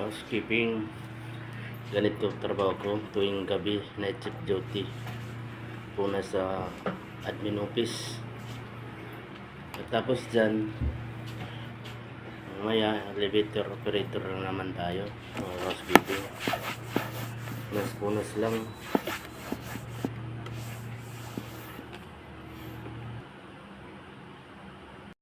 housekeeping. Ganito trabaho ko tuwing gabi, night shift duty. Puna sa admin office. At tapos dyan, mamaya elevator operator lang naman tayo. Housekeeping. Punas-punas lang.